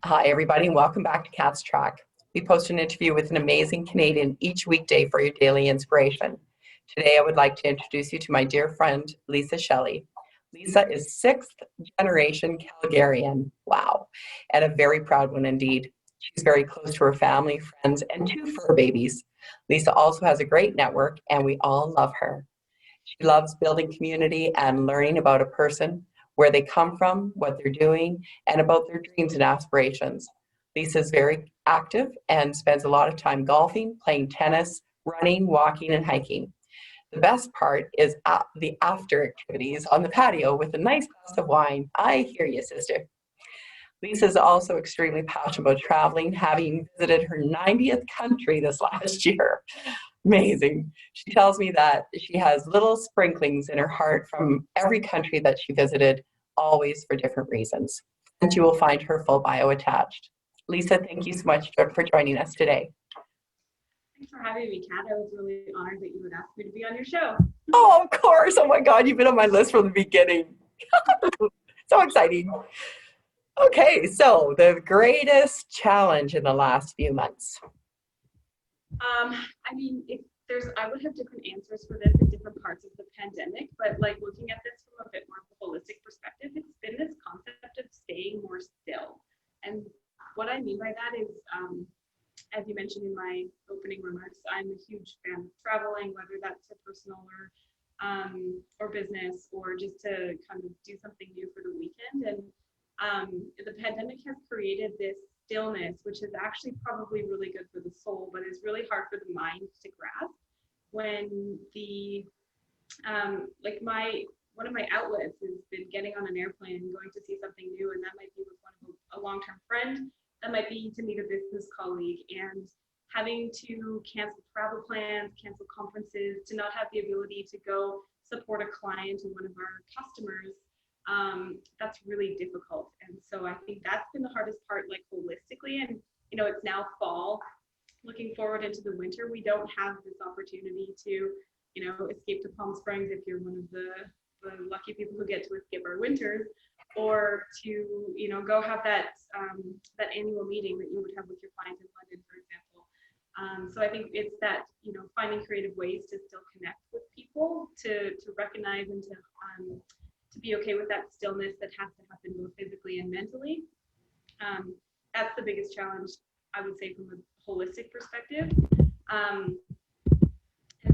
Hi, everybody, and welcome back to Cat's Track. We post an interview with an amazing Canadian each weekday for your daily inspiration. Today, I would like to introduce you to my dear friend, Lisa Shelley. Lisa is sixth generation Calgarian. Wow. And a very proud one indeed. She's very close to her family, friends, and two fur babies. Lisa also has a great network, and we all love her. She loves building community and learning about a person, where they come from, what they're doing, and about their dreams and aspirations. Lisa is very active and spends a lot of time golfing, playing tennis, running, walking, and hiking. The best part is the after activities on the patio with a nice glass of wine. I hear you, sister. Lisa is also extremely passionate about traveling, having visited her 90th country this last year. Amazing. She tells me that she has little sprinklings in her heart from every country that she visited, always for different reasons. And you will find her full bio attached. Lisa, thank you so much for joining us today. Thanks for having me, Kat. I was really honored that you would ask me to be on your show. Oh, of course. Oh my God, you've been on my list from the beginning. So exciting. Okay, so the greatest challenge in the last few months. I would have different answers for this in different parts of the pandemic, but like looking at this from a bit more holistic perspective, it's been this concept of staying more still. And what I mean by that is, as you mentioned in my opening remarks, I'm a huge fan of traveling, whether that's for personal or business, or just to kind of do something new for the weekend. And the pandemic has created this stillness, which is actually probably really good for the soul, but is really hard for the mind to grasp. When the one of my outlets has been getting on an airplane and going to see something new, and that might be with a long-term friend, that might be to meet a business colleague, and having to cancel travel plans, cancel conferences, to not have the ability to go support a client or one of our customers. That's really difficult. And so I think that's been the hardest part, like holistically. And, it's now fall, looking forward into the winter. We don't have this opportunity to, escape to Palm Springs if you're one of the lucky people who get to escape our winters, or to, go have that annual meeting that you would have with your client in London, for example. So I think it's that, finding creative ways to still connect with people, to recognize and to be okay with that stillness that has to happen both physically and mentally. That's the biggest challenge, I would say, from a holistic perspective. And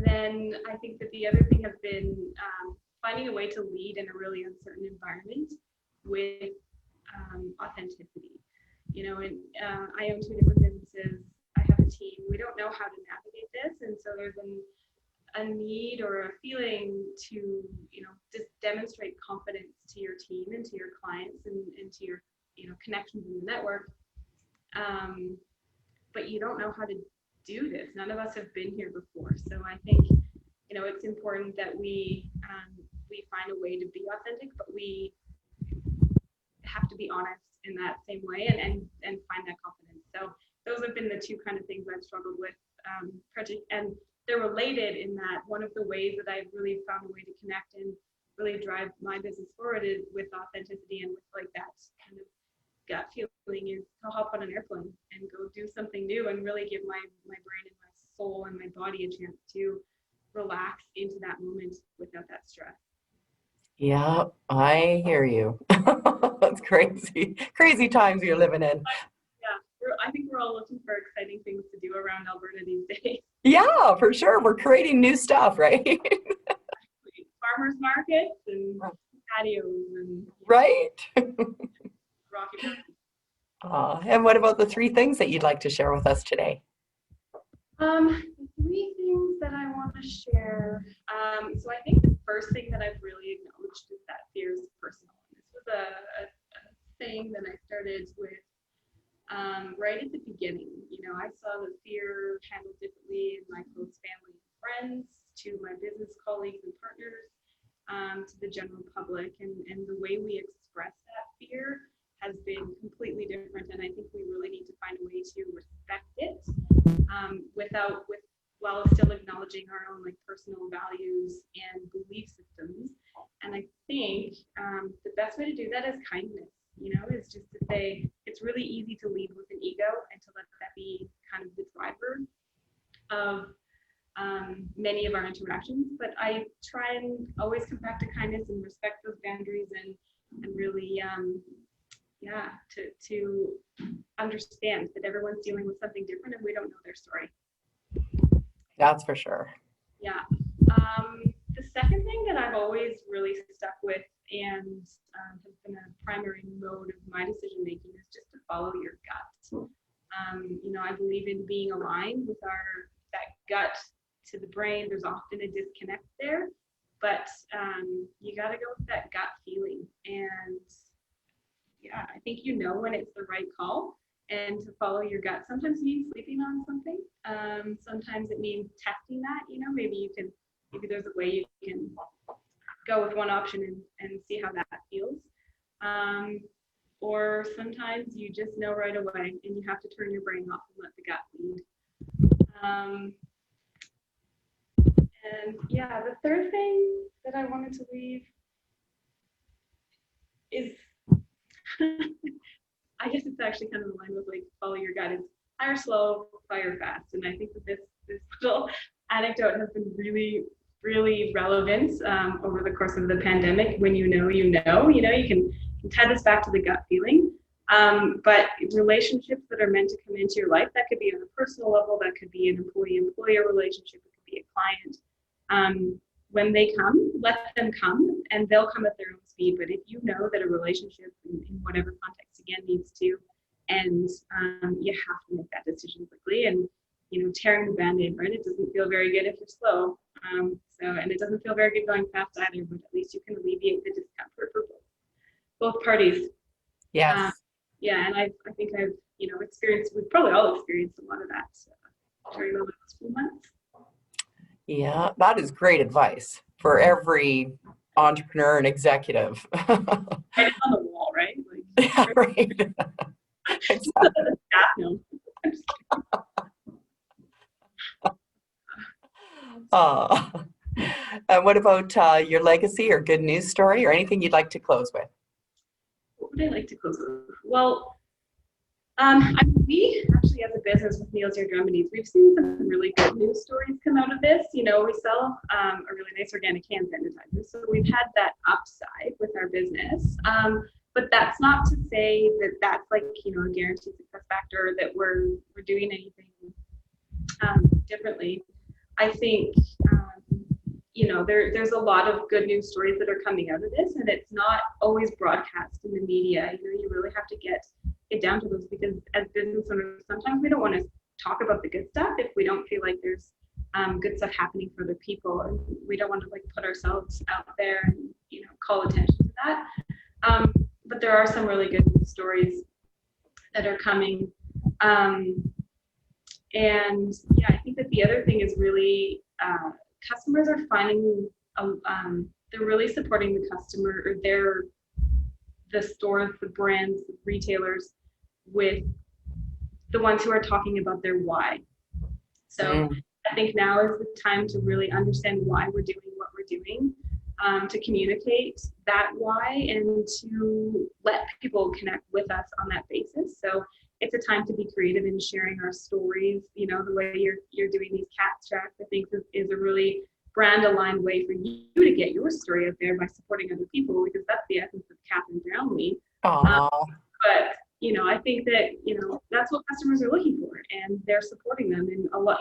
then I think that the other thing has been finding a way to lead in a really uncertain environment with authenticity. I own two different businesses. I have a team. We don't know how to navigate this, and so there's a need or a feeling to, just demonstrate confidence to your team and to your clients and to your, connections in the network. But you don't know how to do this. None of us have been here before. So I think, it's important that we find a way to be authentic, but we have to be honest in that same way and find that confidence. So those have been the two kind of things I've struggled with. And they're related in that one of the ways that I've really found a way to connect and really drive my business forward is with authenticity and with like that kind of gut feeling is to hop on an airplane and go do something new and really give my brain and my soul and my body a chance to relax into that moment without that stress. Yeah, I hear you. That's crazy. Crazy times you're living in. Yeah, I think we're all looking for exciting things to do around Alberta these days. Yeah, for sure. We're creating new stuff, right? Farmers markets and patios and right. Rocky Mountain. And what about the three things that you'd like to share with us today? The three things that I want to share. So I think the first thing that I've really acknowledged is that fear is personal. This was a thing that I started with right at the beginning. I saw the fear handled differently in my close family and friends, to my business colleagues and partners, to the general public, and the way we express that fear has been completely different. And I think we really need to find a way to respect it while still acknowledging our own personal values and belief systems. And I think the best way to do that is kindness. Is just to say it's it's really easy to lead with an ego and to let that be kind of the driver of many of our interactions. But I try and always come back to kindness and respect those boundaries and really, to understand that everyone's dealing with something different and we don't know their story. That's for sure. Yeah. The second thing that I've always really stuck with and has been a primary mode of my decision making is just to follow your gut. I believe in being aligned with that gut to the brain. There's often a disconnect there, but you got to go with that gut feeling. And yeah, I think when it's the right call. And to follow your gut sometimes means sleeping on something. Sometimes it means testing that. Maybe there's a way you can go with one option and see how that feels. Or sometimes you just know right away and you have to turn your brain off and let the gut lead. And yeah, the third thing that I wanted to leave is I guess it's actually kind of aligned with like follow your gut. Is hire slow, fire fast. And I think that this little anecdote has been really, really relevant over the course of the pandemic. When you can tie this back to the gut feeling. But relationships that are meant to come into your life, that could be on a personal level, that could be an employee-employer relationship, it could be a client. When they come, let them come, and they'll come at their own speed. But if you know that a relationship in whatever context again needs to end, you have to make that decision quickly. And tearing the band-aid, right? It doesn't feel very good if you're slow. And it doesn't feel very good going fast either. But at least you can alleviate the discomfort for both parties. Yes. And I think I've experienced. We've probably all experienced a lot of that during the last few months. Yeah, that is great advice for every entrepreneur and executive. Right on the wall, right? Yeah, right. Exactly. And what about your legacy or good news story or anything you'd like to close with? What would I like to close with? Well, we actually, as a business with Neal's Remedies, we've seen some really good news stories come out of this. We sell a really nice organic hand sanitizer, so we've had that upside with our business. But that's not to say that that's like a guaranteed success factor, that we're doing anything differently. I think there's a lot of good news stories that are coming out of this, and it's not always broadcast in the media. You really have to get it down to those, because as business owners, sometimes we don't want to talk about the good stuff if we don't feel like there's good stuff happening for other people, and we don't want to put ourselves out there and call attention to that. But there are some really good stories that are coming, and I think that the other thing is really customers are finding they're really supporting the customer, or the stores, the brands, the retailers, with the ones who are talking about their why. So I think now is the time to really understand why we're doing what we're doing, to communicate that why, and to let people connect with us on that basis. So it's a time to be creative in sharing our stories. The way you're doing these cat tracks, I think is a really brand aligned way for you to get your story out there by supporting other people, because that's the essence of Cap and Brownlee. But I think that that's what customers are looking for, and they're supporting them. And a lot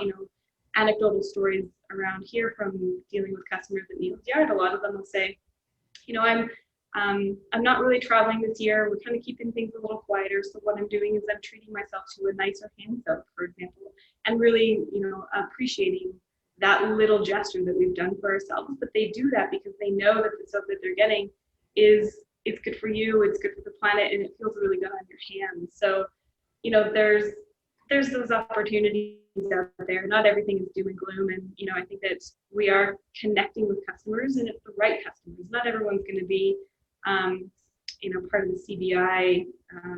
anecdotal stories around here from dealing with customers at Neal's Yard, a lot of them will say, I'm not really traveling this year. We're kind of keeping things a little quieter. So what I'm doing is I'm treating myself to a nicer hand soap, for example, and really, appreciating that little gesture that we've done for ourselves. But they do that because they know that the soap that they're getting it's good for you, it's good for the planet, and it feels really good on your hands. So, there's those opportunities out there. Not everything is doom and gloom, and I think that we are connecting with customers, and it's the right customers. Not everyone's going to be part of the CBI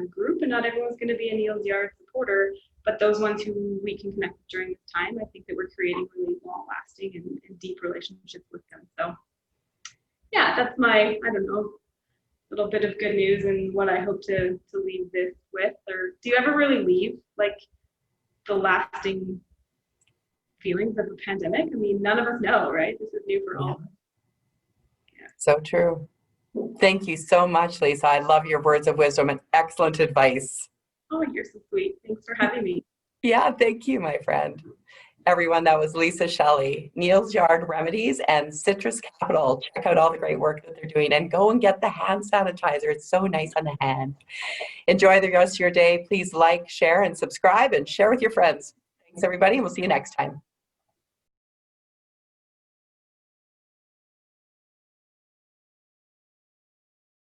group, and not everyone's going to be a Neal's Yard supporter, but those ones who we can connect with during this time, I think that we're creating really long-lasting and deep relationships with them. So yeah, that's my, little bit of good news and what I hope to leave this with. Or do you ever really leave like the lasting feelings of the pandemic? I mean, none of us know, right? This is new for all of us. Yeah. So true. Thank you so much, Lisa. I love your words of wisdom and excellent advice. Oh, you're so sweet. Thanks for having me. Yeah, thank you, my friend. Everyone, that was Lisa Shelley, Neal's Yard Remedies and Citrus Capital. Check out all the great work that they're doing and go and get the hand sanitizer. It's so nice on the hand. Enjoy the rest of your day. Please like, share, and subscribe and share with your friends. Thanks, everybody, and we'll see you next time.